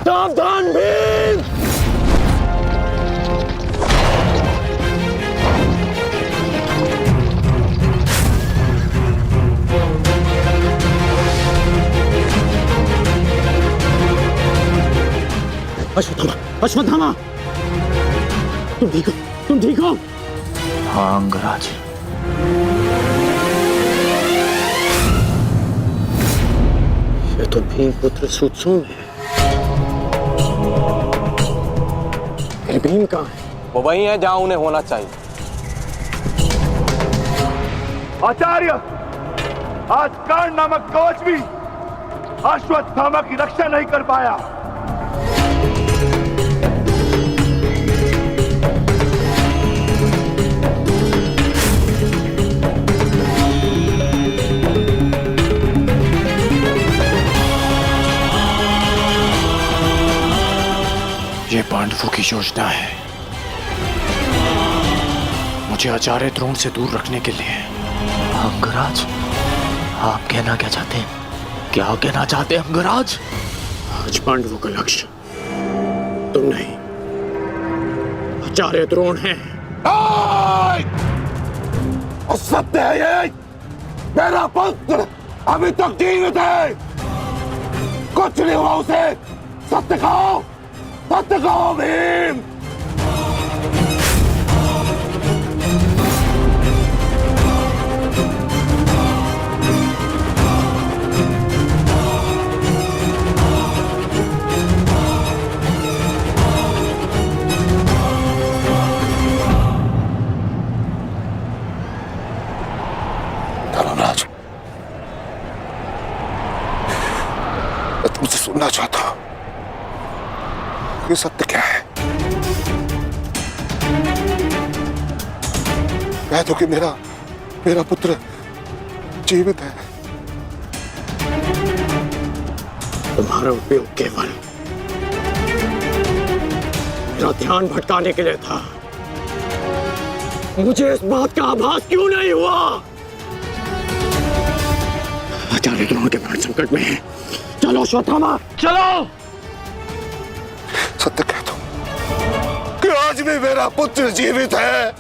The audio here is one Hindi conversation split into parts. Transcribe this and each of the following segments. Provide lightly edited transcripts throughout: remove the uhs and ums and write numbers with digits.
सावधान भीम! अश्वत्थामा, अश्वत्थामा, तुम ठीक हो? तुम ठीक हो? हाँ अंगराज। ये तो भीम पुत्र सूत्सोम है। फिर भीम कहाँ है? वो वही है जहां उन्हें होना चाहिए। आचार्य, आज कर्ण नामक कवच भी अश्वत्थामा की रक्षा नहीं कर पाया। ये पांडवों की योजना है, मुझे आचार्य द्रोण से दूर रखने के लिए। अंगराज, आप कहना क्या चाहते हैं? क्या कहना चाहते हैं अंगराज? आज पांडवों का लक्ष्य तुम नहीं, आचार्य द्रोण है। सत्य है ये, मेरा पुत्र अभी तक जीवित है, कुछ नहीं हुआ उसे। सत्य कहो, सत्य कहो भीम। धर्मराज, मैं तुमसे सुनना चाहता हूं, ये सत्य क्या है? कह दो कि मेरा पुत्र जीवित है। तुम्हारा उपयोग केवल मेरा ध्यान भटकाने के लिए था। मुझे इस बात का आभास क्यों नहीं हुआ? आचार्य द्रोण के प्राण संकट में है। चलो अश्वत्थामा, चलो। सत्य कह दो कि आज भी मेरा पुत्र जीवित है,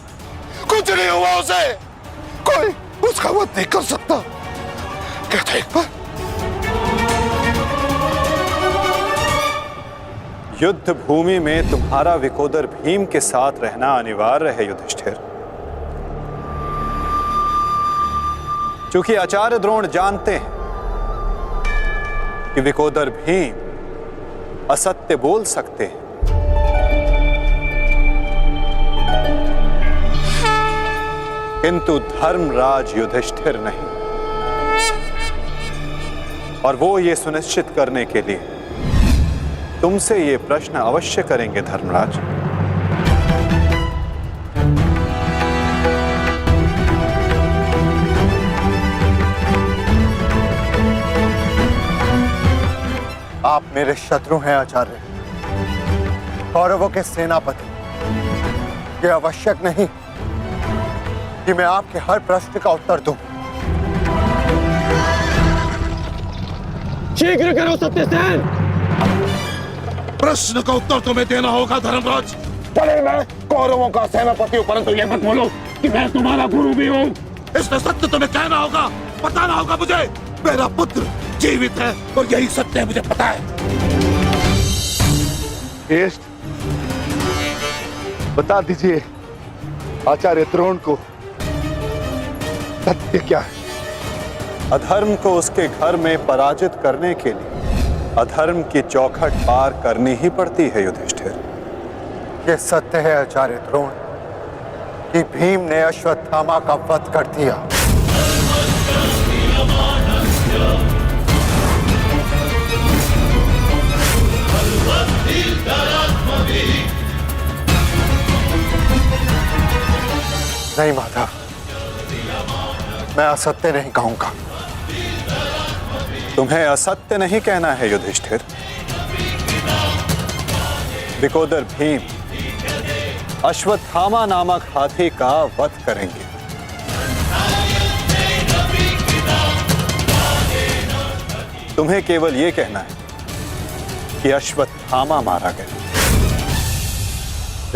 कुछ नहीं हुआ उसे, कोई उसका वध नहीं कर सकता। कह दो एक बार। युद्ध भूमि में तुम्हारा विकोदर भीम के साथ रहना अनिवार्य है युधिष्ठिर, क्योंकि आचार्य द्रोण जानते हैं कि विकोदर भीम असत्य बोल सकते हैं, किंतु धर्मराज युधिष्ठिर नहीं। और वो ये सुनिश्चित करने के लिए तुमसे ये प्रश्न अवश्य करेंगे धर्मराज। आप मेरे शत्रु हैं आचार्य, कौरवों के सेनापति। यह आवश्यक नहीं कि मैं आपके हर प्रश्न का उत्तर दूं। शीघ्र करो सत्यसेन। प्रश्न का उत्तर तुम्हें देना होगा धर्मराज। भले मैं कौरवों का सेनापति हूं, परंतु यह मत बोलो कि मैं तुम्हारा गुरु भी हूं। इसलिए सत्य तुम्हें कहना होगा, बताना होगा मुझे। मेरा पुत्र जीवित है और यही सत्य है, मुझे पता है। बता दीजिए आचार्य द्रोण को सत्य क्या है? अधर्म को उसके घर में पराजित करने के लिए अधर्म की चौखट पार करनी ही पड़ती है युधिष्ठिर। यह सत्य है आचार्य द्रोण कि भीम ने अश्वत्थामा का वध कर दिया। नहीं माधव, मैं असत्य नहीं कहूंगा। तुम्हें असत्य नहीं कहना है युधिष्ठिर। विकोदर भीम अश्वत्थामा नामक हाथी का वध करेंगे। तुम्हें केवल यह कहना है कि अश्वत्थामा मारा गया।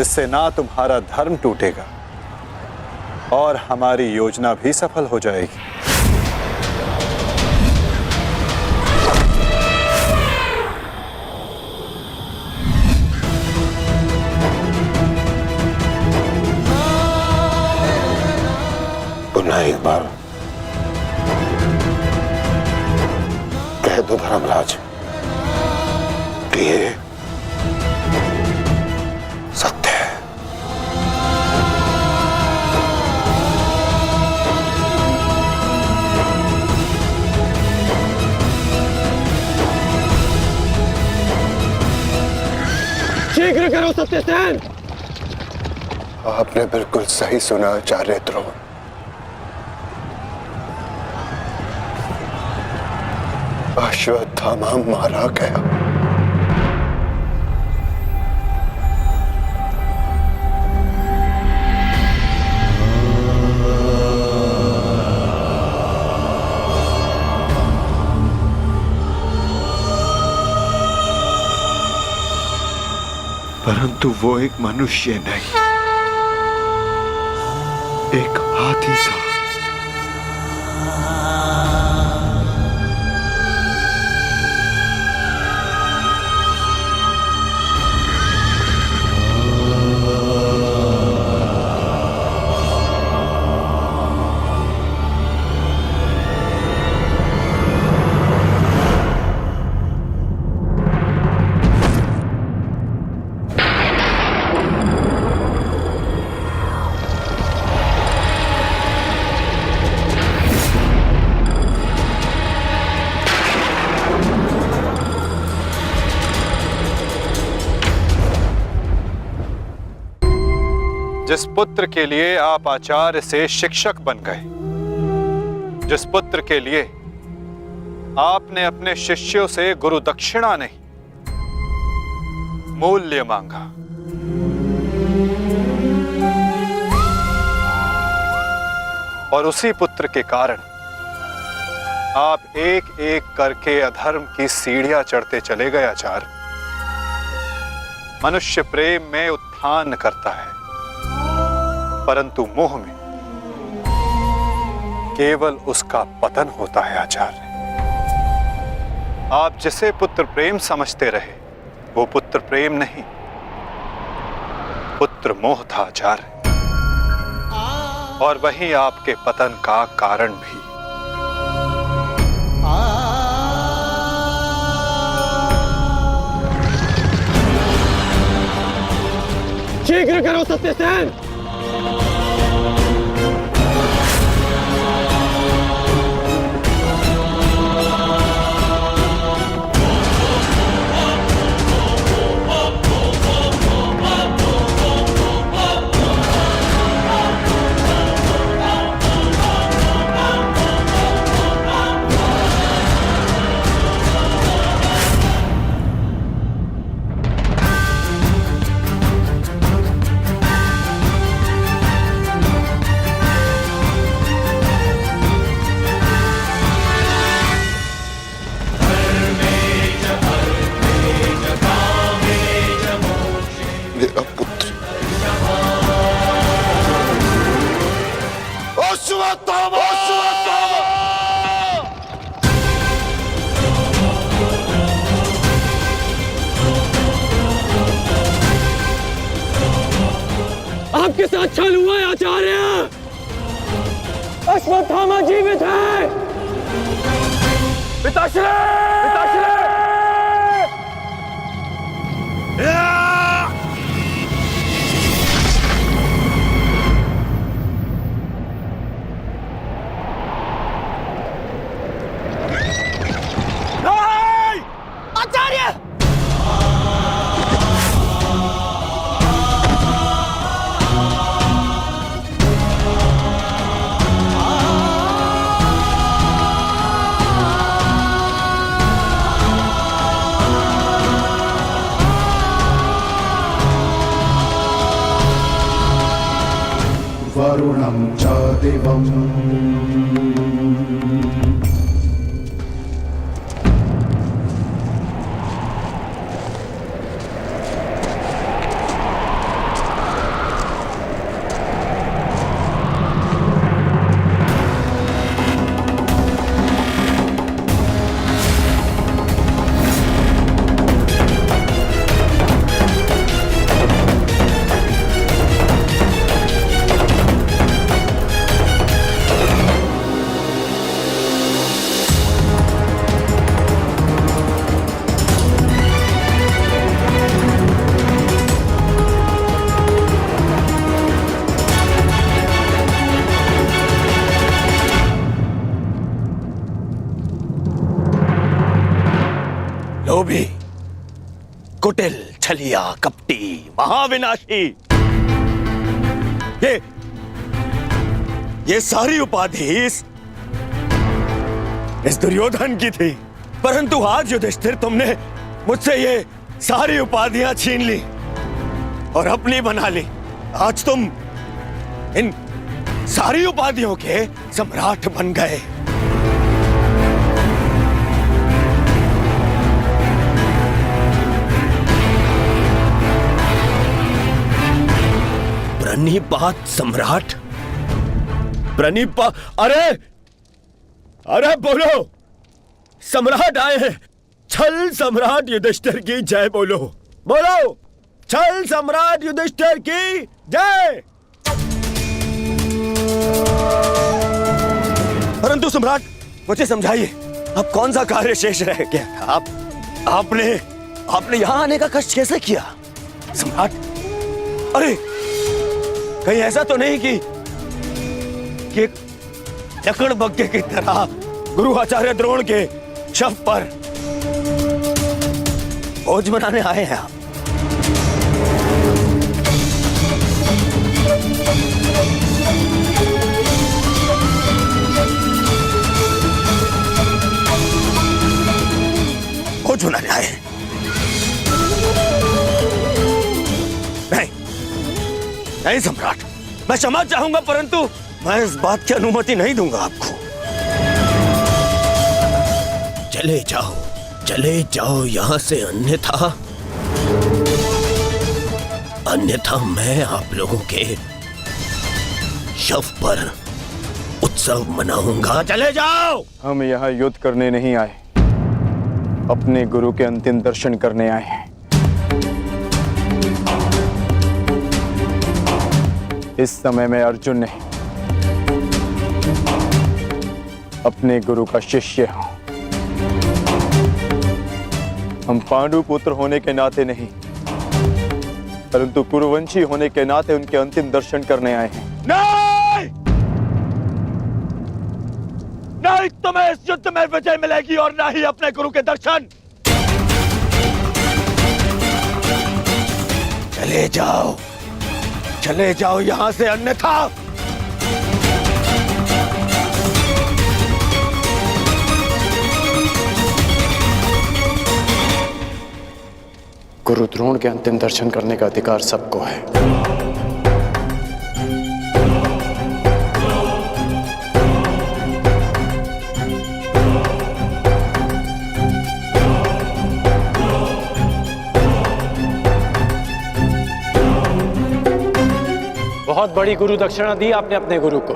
इससे ना तुम्हारा धर्म टूटेगा और हमारी योजना भी सफल हो जाएगी। पुनः एक बार कह दो धर्मराज कि ये सत्य है। शीघ्र करो सत्यसेन। आपने बिल्कुल सही सुना आचार्य द्रोण। अश्वत्थामा मारा गया। परंतु वो एक मनुष्य नहीं, एक हाथी था। जिस पुत्र के लिए आप आचार्य से शिक्षक बन गए, जिस पुत्र के लिए आपने अपने शिष्यों से गुरु दक्षिणा नहीं मूल्य मांगा, और उसी पुत्र के कारण आप एक एक करके अधर्म की सीढ़ियां चढ़ते चले गए। आचार्य मनुष्य प्रेम में उत्थान करता है, परंतु मोह में केवल उसका पतन होता है। आचार्य आप जिसे पुत्र प्रेम समझते रहे वो पुत्र प्रेम नहीं, पुत्र मोह था आचार्य, और वही आपके पतन का कारण भी। शीघ्र करो सत्यसेन। आपके साथ छल हुआ है आचार्य। अश्वत्थामा जीवित है। पिताश्री! पिताश्री! आचार्य! वरुणं च दिवम् कुटिल, छलिया, कपटी, महाविनाशी, ये सारी उपाधि इस दुर्योधन की थी। परंतु आज युधिष्ठिर तुमने मुझसे ये सारी उपाधियां छीन ली और अपनी बना ली। आज तुम इन सारी उपाधियों के सम्राट बन गए। प्रणिपात सम्राट, अरे बोलो, सम्राट आए हैं। छल सम्राट युधिष्ठिर की जय बोलो, बोलो, छल सम्राट युधिष्ठिर की जय। परंतु सम्राट, मुझे समझाइए, अब कौन सा कार्य शेष रह गया था? आपने यहां आने का कष्ट कैसे किया सम्राट? अरे कहीं ऐसा तो नहीं कि लकड़बग्घे की तरह गुरु आचार्य द्रोण के शव पर भोज बनाने आए हैं आप? भोज बनाने आए हैं? नहीं सम्राट, मैं क्षमा चाहूंगा, परंतु मैं इस बात की अनुमति नहीं दूंगा आपको। चले जाओ यहां से, अन्यथा मैं आप लोगों के शव पर उत्सव मनाऊंगा। चले जाओ। हम यहाँ युद्ध करने नहीं आए, अपने गुरु के अंतिम दर्शन करने आए हैं। इस समय में अर्जुन नहीं, अपने गुरु का शिष्य हूं। हम पांडु पुत्र होने के नाते नहीं, परंतु कुरुवंशी होने के नाते उनके अंतिम दर्शन करने आए हैं। नहीं तुम्हें इस युद्ध में विजय मिलेगी और ना ही अपने गुरु के दर्शन। चले जाओ यहां से, अन्यथा गुरु द्रोण के अंतिम दर्शन करने का अधिकार सबको है। बहुत बड़ी गुरु दक्षिणा दी आपने अपने गुरु को,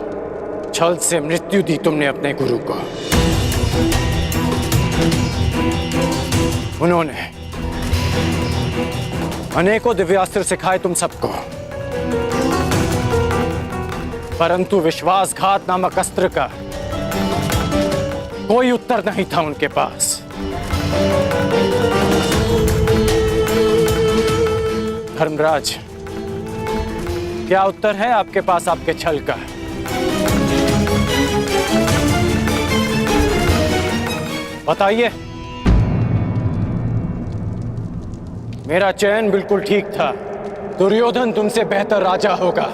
छल से मृत्यु दी तुमने अपने गुरु को। उन्होंने अनेकों दिव्यास्त्र सिखाए तुम सबको, परंतु विश्वासघात नामक अस्त्र का कोई उत्तर नहीं था उनके पास। धर्मराज, क्या उत्तर है आपके पास आपके छल का? बताइए। मेरा चयन बिल्कुल ठीक था, दुर्योधन तुमसे बेहतर राजा होगा।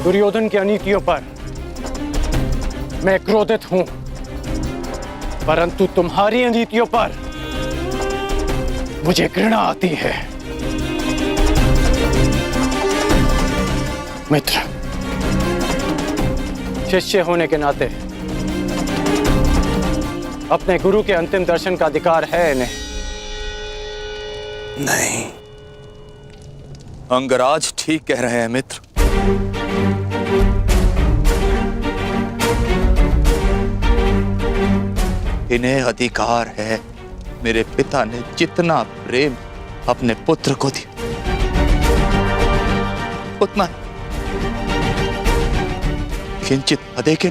दुर्योधन की अनीतियों पर मैं क्रोधित हूं, परंतु तुम्हारी अनीतियों पर मुझे घृणा आती है। मित्र, शिष्य होने के नाते अपने गुरु के अंतिम दर्शन का अधिकार है नहीं। अंगराज ठीक कह रहे हैं मित्र। इन्हें अधिकार है। मेरे पिता ने जितना प्रेम अपने पुत्र को दिया, उतना किंचित अधिक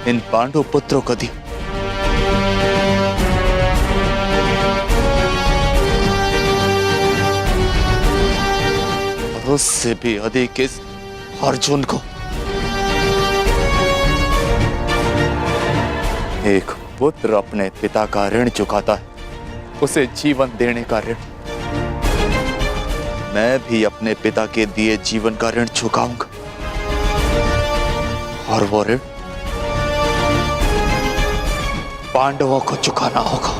इन पांडु पुत्रों को दिया। उससे भी अधिक इस अर्जुन को। एक पुत्र अपने पिता का ऋण चुकाता है, उसे जीवन देने का ऋण। मैं भी अपने पिता के दिए जीवन का ऋण चुकाऊंगा, और वो ऋण पांडवों को चुकाना होगा।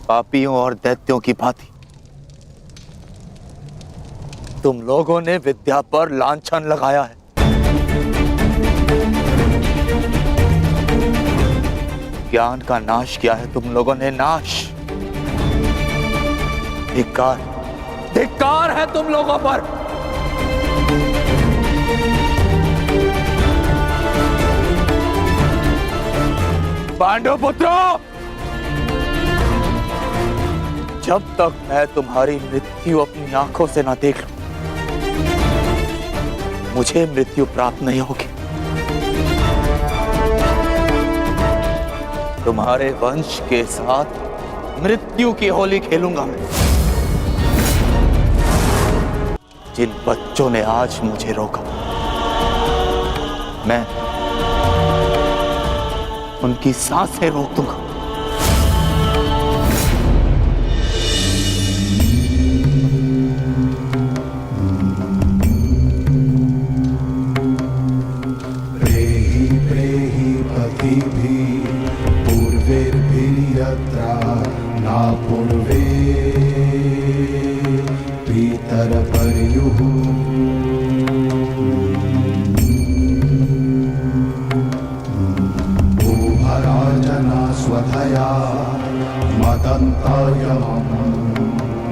पापियों और दैत्यों की भांति तुम लोगों ने विद्या पर लांछन लगाया है। ज्ञान का नाश किया है तुम लोगों ने, नाश। धिक्कार, धिक्कार है तुम लोगों पर। पांडव पुत्रों, जब तक मैं तुम्हारी मृत्यु अपनी आंखों से ना देख लूं, मुझे मृत्यु प्राप्त नहीं होगी। तुम्हारे वंश के साथ मृत्यु की होली खेलूंगा मैं। जिन बच्चों ने आज मुझे रोका, मैं उनकी सांसें रोक दूंगा।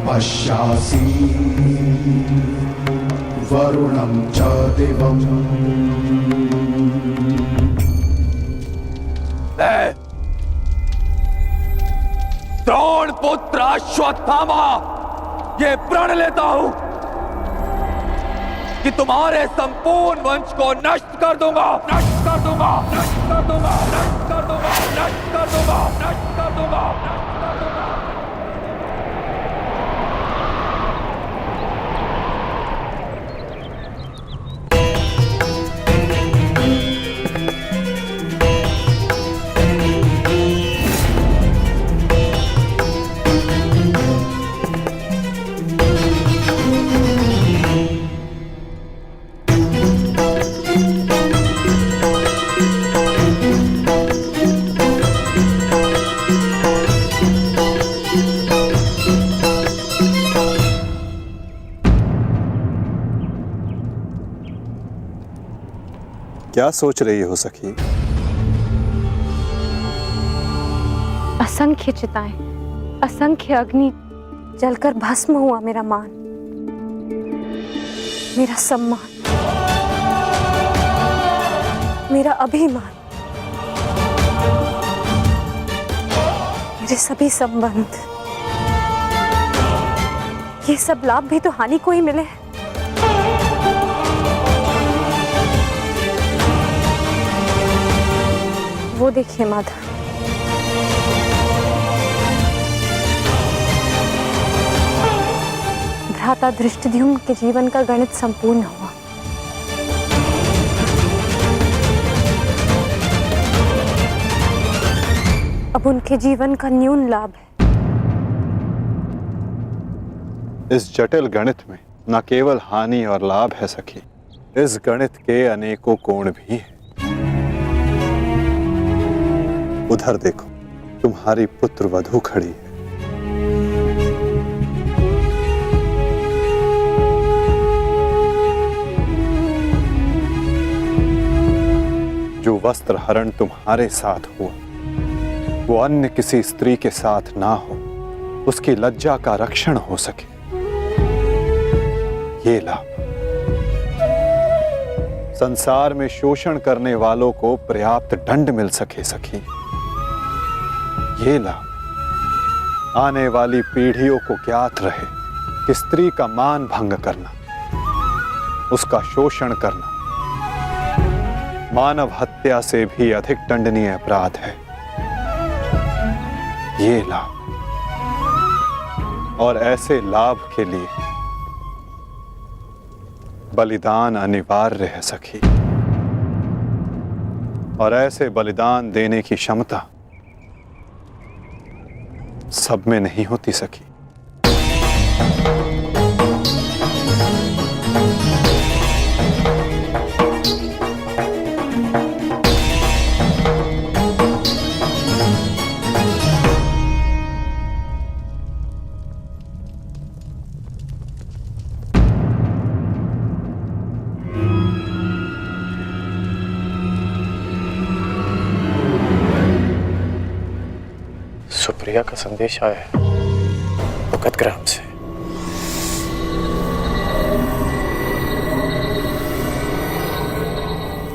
पश्यासि वरुणं च दिवम्। द्रोण पुत्र अश्वत्थामा, ये प्रण लेता हूं कि तुम्हारे संपूर्ण वंश को नष्ट कर दूंगा, नष्ट कर दूंगा, नष्ट कर दूंगा, नष्ट कर दूंगा, नष्ट कर दूंगा, नष्ट कर दूंगा, नष्ट कर दूंगा। क्या सोच रही हो सखी? असंख्य चिताएं, असंख्य अग्नि जलकर भस्म हुआ मेरा मान, मेरा सम्मान, मेरा अभिमान, मेरे सभी संबंध, ये सब लाभ भी तो हानि को ही मिले हैं। वो देखिए माधव, भ्राता धृष्टद्युम्न के जीवन का गणित संपूर्ण हुआ। अब उनके जीवन का न्यून लाभ है। इस जटिल गणित में न केवल हानि और लाभ है सखी, इस गणित के अनेकों कोण भी हैं। उधर देखो, तुम्हारी पुत्र वधू खड़ी है। जो वस्त्र हरण तुम्हारे साथ हुआ, वो अन्य किसी स्त्री के साथ ना हो, उसकी लज्जा का रक्षण हो सके, ये लाभ। संसार में शोषण करने वालों को पर्याप्त दंड मिल सके सखी, ये लाभ। आने वाली पीढ़ियों को ज्ञात रहे कि स्त्री का मान भंग करना उसका शोषण करना मानव हत्या से भी अधिक दंडनीय अपराध है। ये लाभ, और ऐसे लाभ के लिए बलिदान अनिवार्य है सखी। और ऐसे बलिदान देने की क्षमता सब में नहीं होती सखी। सुप्रिया का संदेश आया है भगतग्राम से।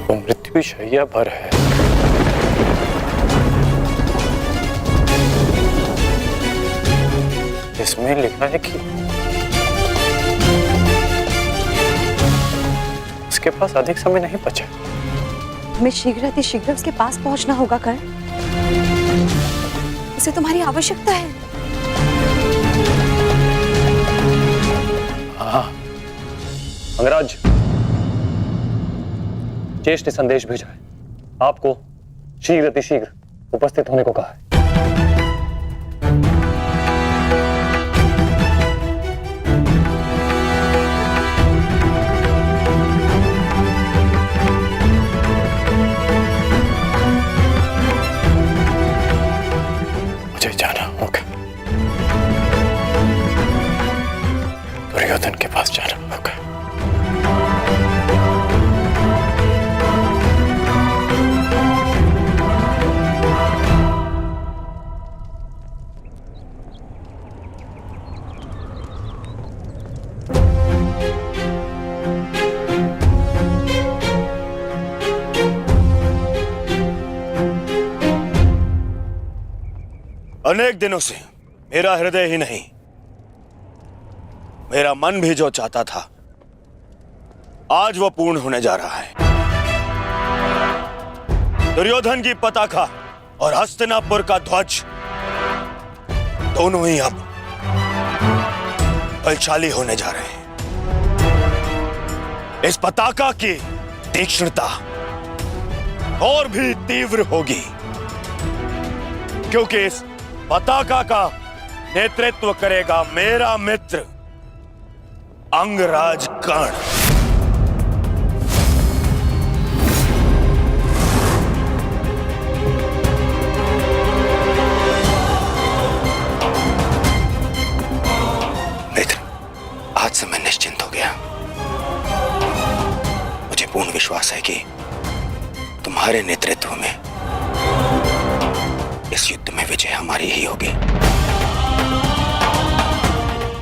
वो मृत्यु शैया पर है। इसमें लिखा है कि उसके पास अधिक समय नहीं बचा। हमें शीघ्र उसके पास पहुंचना होगा कर्ण। उसे तुम्हारी आवश्यकता है। हाँ, अंगराज, ज्येष्ठ ने संदेश भेजा है। आपको शीघ्र उपस्थित होने को कहा है। मुझे जाना होगा, दुर्योधन के पास जाना होगा। अनेक दिनों से मेरा हृदय ही नहीं, मेरा मन भी जो चाहता था, आज वो पूर्ण होने जा रहा है। दुर्योधन की पताका और हस्तिनापुर का ध्वज दोनों ही अब बलशाली होने जा रहे हैं। इस पताका की तीक्ष्णता और भी तीव्र होगी, क्योंकि इस पताका का नेतृत्व करेगा मेरा मित्र अंगराज कर्ण। मित्र, आज से मैं निश्चिंत हो गया। मुझे पूर्ण विश्वास है कि तुम्हारे नेतृत्व में इस युद्ध में विजय हमारी ही होगी।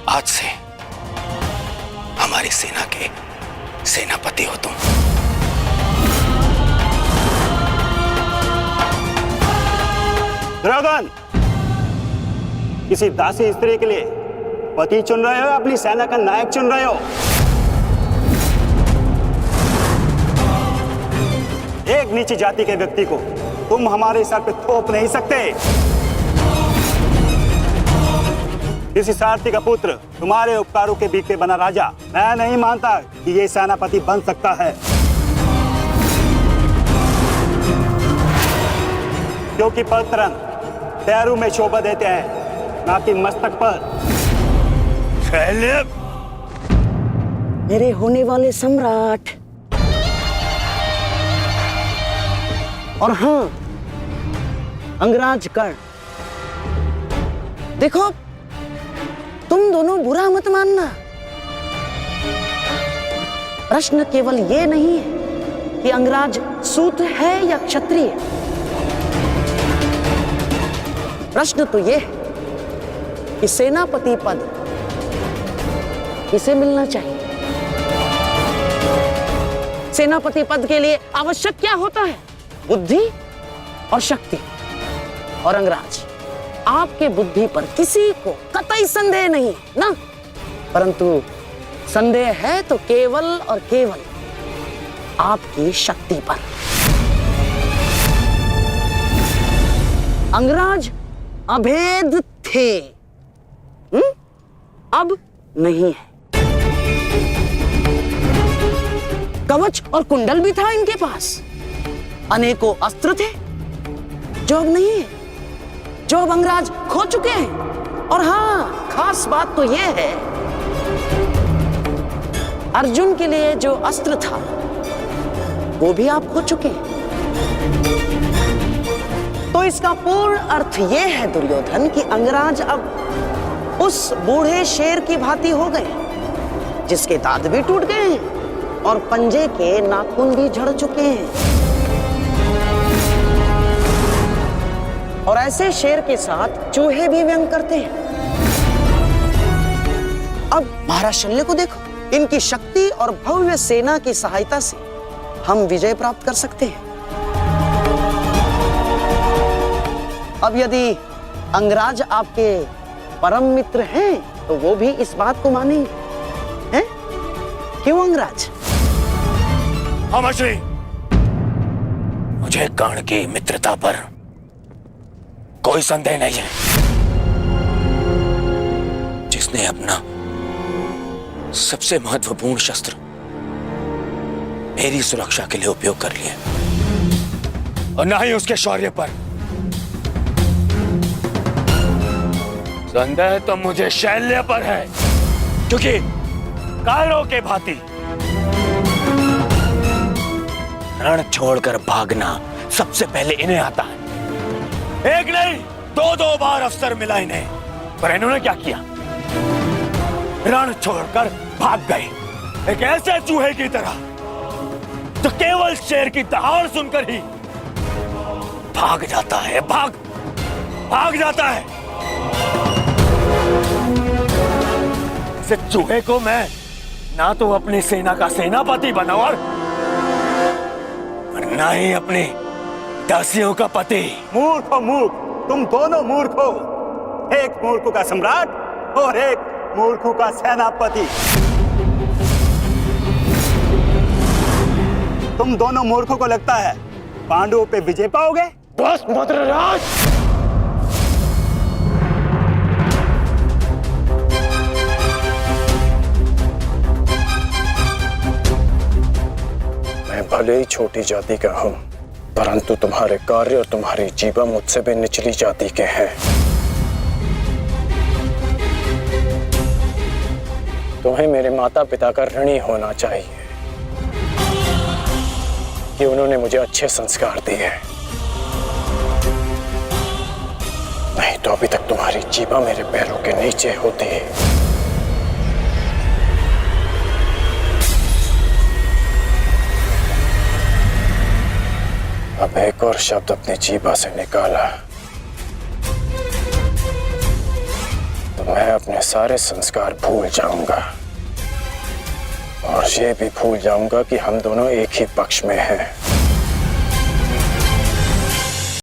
आज से हमारी सेना के सेनापति हो तुम। दुर्योधन, किसी दासी स्त्री के लिए पति चुन रहे हो, अपनी सेना का नायक चुन रहे हो? एक नीची जाति के व्यक्ति को तुम हमारे सर पे थोप नहीं सकते। किसी सारथी का पुत्र तुम्हारे उपकारों के बीच में बना राजा मैं नहीं मानता कि ये सेनापति बन सकता है, क्योंकि पलतरन पैरों में शोभा देते हैं, ना कि मस्तक पर। मेरे होने वाले सम्राट, और हाँ अंगराज कर्ण, देखो तुम दोनों बुरा मत मानना। प्रश्न केवल ये नहीं है कि अंगराज सूत्र है या क्षत्रिय। प्रश्न तो ये है कि सेनापति पद किसे मिलना चाहिए। सेनापति पद के लिए आवश्यक क्या होता है? बुद्धि और शक्ति। और अंगराज, आपके बुद्धि पर किसी को कतई संदेह नहीं ना, परंतु संदेह है तो केवल और केवल आपकी शक्ति पर। अंगराज अभेद थे, अब नहीं है। कवच और कुंडल भी था इनके पास, अनेकों अस्त्र थे जो अब नहीं है, जो अब अंगराज खो चुके हैं। और हाँ, खास बात तो यह है, अर्जुन के लिए जो अस्त्र था वो भी आप खो चुके हैं। तो इसका पूर्ण अर्थ यह है दुर्योधन कि अंगराज अब उस बूढ़े शेर की भांति हो गए जिसके दांत भी टूट गए हैं और पंजे के नाखून भी झड़ चुके हैं। और ऐसे शेर के साथ चूहे भी व्यंग करते हैं। अब महाराज शल्य को देखो, इनकी शक्ति और भव्य सेना की सहायता से हम विजय प्राप्त कर सकते हैं। अब यदि अंगराज आपके परम मित्र हैं तो वो भी इस बात को मानेंगे, हैं? क्यों अंगराज? हाँ मछली, मुझे कर्ण की मित्रता पर कोई संदेह नहीं है। जिसने अपना सबसे महत्वपूर्ण शस्त्र मेरी सुरक्षा के लिए उपयोग कर लिया, और ना ही उसके शौर्य पर। संदेह तो मुझे शैल्य पर है, क्योंकि कालों के भांति रण छोड़कर भागना सबसे पहले इन्हें आता है। एक नहीं, दो बार अवसर मिला इन्हें, पर इन्होंने क्या किया? रण छोड़कर भाग गए, एक ऐसे चूहे की तरह तो केवल शेर की दहाड़ सुनकर ही भाग जाता है, भाग जाता है। इस चूहे को मैं ना तो अपनी सेना का सेनापति बनाऊं और ना ही अपनी दासियों का पति। मूर्ख हो मूर्ख, तुम दोनों मूर्ख हो। एक मूर्ख का सम्राट और एक मूर्ख का सेनापति। तुम दोनों मूर्खों को लगता है पांडवों पे विजय पाओगे? बस मद्रराज, मैं भले ही छोटी जाति का हूं, परंतु तुम्हारे कार्य और तुम्हारी जीवा मुझसे भी निचली जाति के हैं। तुम्हें मेरे माता पिता का ऋणी होना चाहिए कि उन्होंने मुझे अच्छे संस्कार दिए, नहीं तो अभी तक तुम्हारी जीवा मेरे पैरों के नीचे होती है। अब एक और शब्द अपनी जीभा से निकाला तो मैं अपने सारे संस्कार भूल जाऊंगा, और ये भी भूल जाऊंगा कि हम दोनों एक ही पक्ष में हैं।